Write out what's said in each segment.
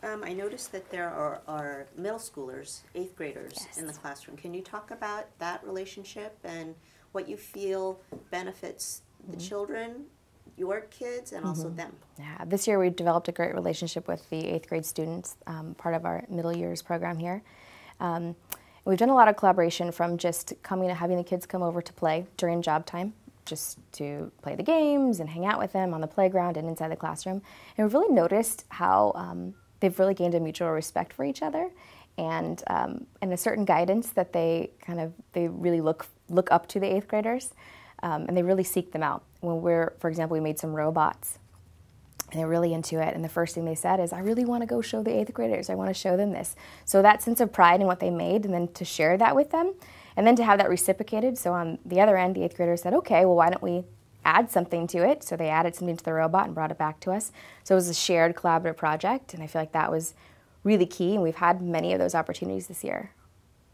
I noticed that there are middle schoolers, 8th graders in the classroom. Can you talk about that relationship and what you feel benefits the children, your kids, and also them? Yeah, this year we developed a great relationship with the 8th grade students, part of our middle years program here. We've done a lot of collaboration from just having the kids come over to play during job time, just to play the games and hang out with them on the playground and inside the classroom. And we've really noticed how they've really gained a mutual respect for each other and a certain guidance that they really look up to the 8th graders, and they really seek them out. For example, we made some robots, and they're really into it, and the first thing they said is, I really want to go show the 8th graders, I want to show them this. So that sense of pride in what they made, and then to share that with them, and then to have that reciprocated. So on the other end, the 8th graders said, okay, well, why don't we add something to it? So they added something to the robot and brought it back to us. So it was a shared collaborative project, and I feel like that was really key, and we've had many of those opportunities this year.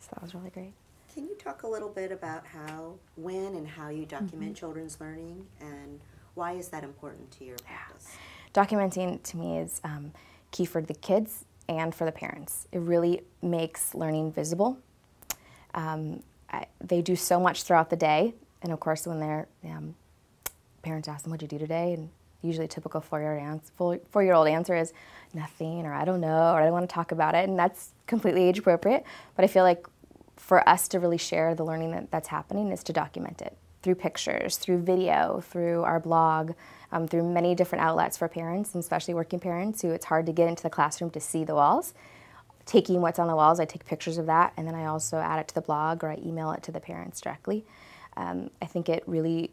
So that was really great. Can you talk a little bit about when and how you document children's learning, and why is that important to your practice? Documenting to me is key for the kids and for the parents. It really makes learning visible. They do so much throughout the day, and of course when their parents ask them, what'd you do today? And usually a typical four-year-old answer is nothing, or I don't know, or I don't want to talk about it, and that's completely age appropriate. But I feel like for us to really share the learning that's happening is to document it through pictures, through video, through our blog, through many different outlets for parents, and especially working parents who it's hard to get into the classroom to see the walls. Taking what's on the walls, I take pictures of that, and then I also add it to the blog, or I email it to the parents directly. I think it really,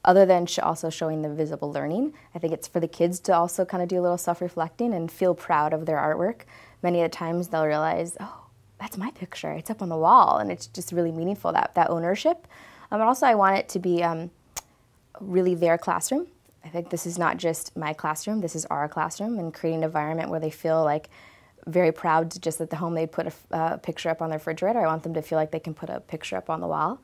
other than also showing the visible learning, I think it's for the kids to also kind of do a little self-reflecting and feel proud of their artwork. Many of the times they'll realize, oh, that's my picture, it's up on the wall, and it's just really meaningful, that ownership. But also I want it to be really their classroom. I think this is not just my classroom, this is our classroom, and creating an environment where they feel like very proud to just at the home they put a picture up on their refrigerator. I want them to feel like they can put a picture up on the wall.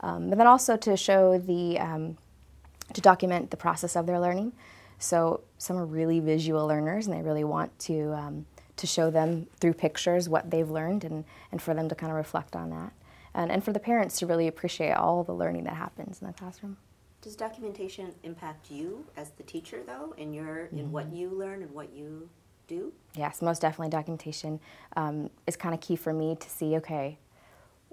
But then also to show to document the process of their learning. So some are really visual learners, and they really want to show them through pictures what they've learned, and for them to kind of reflect on that. And for the parents to really appreciate all the learning that happens in the classroom. Does documentation impact you as the teacher, though, in what you learn and what you do? Yes, most definitely documentation is kind of key for me to see, okay,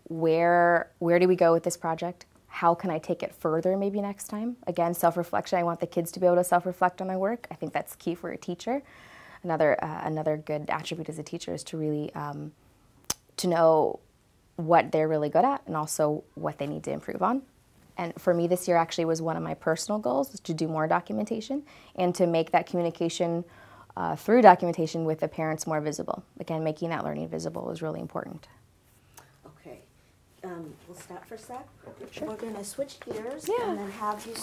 where do we go with this project? How can I take it further maybe next time? Again, self-reflection. I want the kids to be able to self-reflect on my work. I think that's key for a teacher. Another good attribute as a teacher is to really to know what they're really good at and also what they need to improve on. And for me this year actually was one of my personal goals, was to do more documentation and to make that communication through documentation with the parents more visible. Again, making that learning visible was really important. Okay. We'll stop for a sec. Sure. We're going to switch gears Yeah. and then have you